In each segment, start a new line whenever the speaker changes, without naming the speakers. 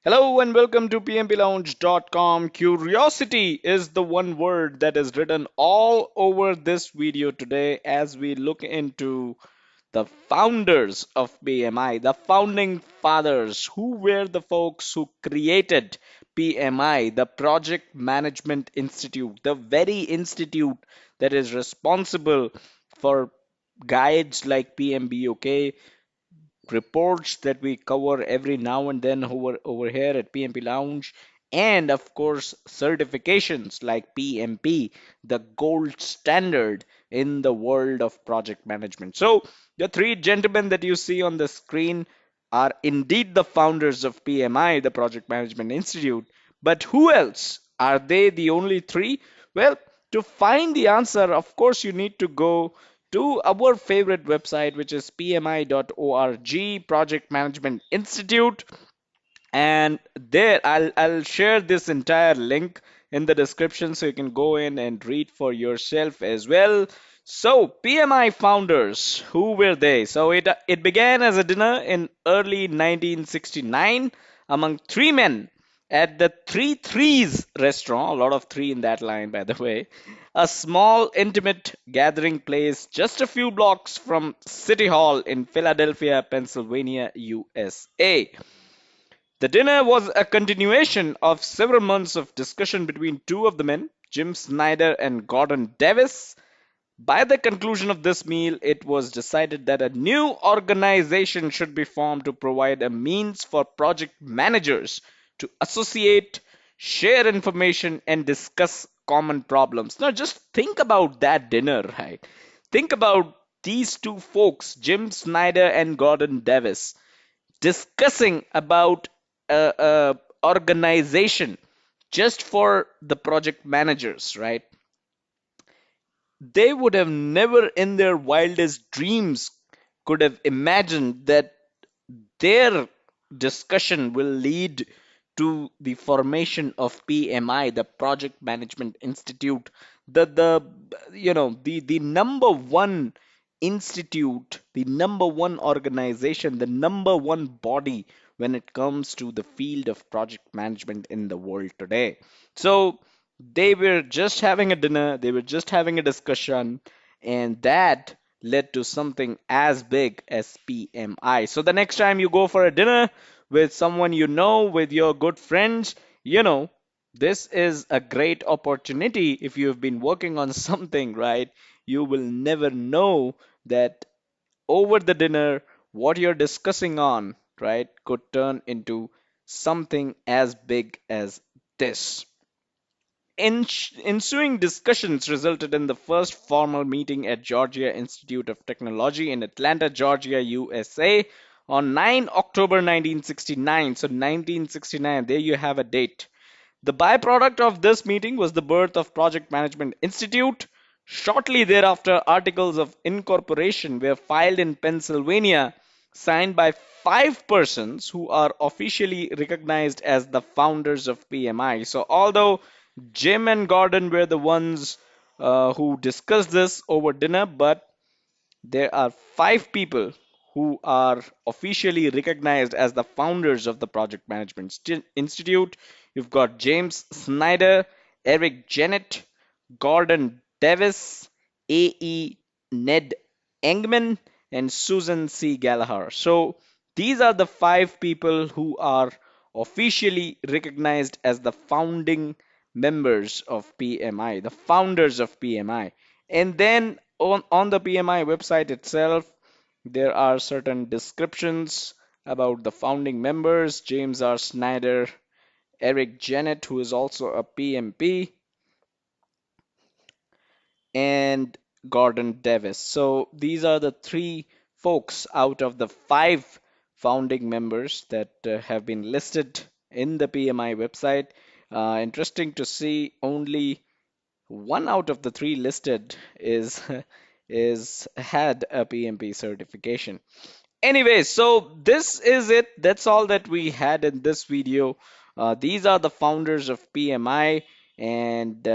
Hello and welcome to pmplounge.com. Curiosity is the one word that is written all over this video today as we look into the founders of PMI, the founding fathers. Who were the folks who created PMI, the Project Management Institute, the very institute that is responsible for guides like PMBOK, reports that we cover every now and then over here at PMP Lounge, and of course, certifications like PMP, the gold standard in the world of project management. So, the three gentlemen that you see on the screen are indeed the founders of PMI, the Project Management Institute. But who else? Are they the only three? Well, to find the answer, of course, you need to go to our favorite website, which is pmi.org, Project Management Institute. And there, I'll share this entire link in the description so you can go in and read for yourself as well. So, PMI founders, who were they? So, it began as a dinner in early 1969 among three men at the Three Threes restaurant. A lot of three in that line, by the way. A small, intimate gathering place just a few blocks from City Hall in Philadelphia, Pennsylvania, USA. The dinner was a continuation of several months of discussion between two of the men, Jim Snyder and Gordon Davis. By the conclusion of this meal, it was decided that a new organization should be formed to provide a means for project managers to associate, share information, and discuss common problems. Now, just think about that dinner, right? Think about these two folks, Jim Snyder and Gordon Davis, discussing about a organization just for the project managers, right? They would have never in their wildest dreams could have imagined that their discussion will lead to the formation of PMI, the Project Management Institute, the the number one institute, the number one organization, the number one body when it comes to the field of project management in the world today. So they were just having a dinner, they were just having a discussion, and that led to something as big as PMI. So the next time you go for a dinner with someone you know, with your good friends, this is a great opportunity. If you've been working on something, right, you will never know that over the dinner, what you're discussing on, right, could turn into something as big as this. Ensuing discussions resulted in the first formal meeting at Georgia Institute of Technology in Atlanta, Georgia, USA on 9 October 1969. So 1969, there you have a date. The byproduct of this meeting was the birth of Project Management Institute. Shortly thereafter, articles of incorporation were filed in Pennsylvania, signed by five persons who are officially recognized as the founders of PMI. So, although Jim and Gordon were the ones who discussed this over dinner, but there are five people who are officially recognized as the founders of the Project Management Institute. You've got James Snyder, Eric Jennett, Gordon Davis, A.E. Ned Engman, and Susan C. Gallagher. So these are the five people who are officially recognized as the founding members of PMI, the founders of PMI. And then on the PMI website itself, there are certain descriptions about the founding members, James R. Snyder, Eric Jennett, who is also a PMP, and Gordon Davis. So these are the three folks out of the five founding members that have been listed in the PMI website. Interesting to see only one out of the three listed is is had a PMP certification. Anyway, so this is it. That's all that we had in this video. These are the founders of PMI, and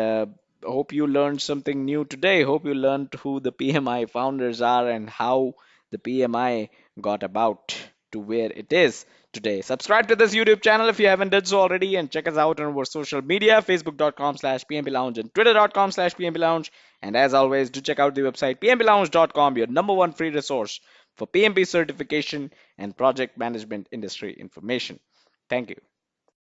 hope you learned something new today. Hope you learned who the PMI founders are and how the PMI got about to where it is. today. Subscribe to this YouTube channel if you haven't done so already, and check us out on our social media, facebook.com/PMP Lounge and twitter.com/PMP Lounge. And as always, do check out the website pmplounge.com, your number one free resource for PMP certification and project management industry information. Thank you.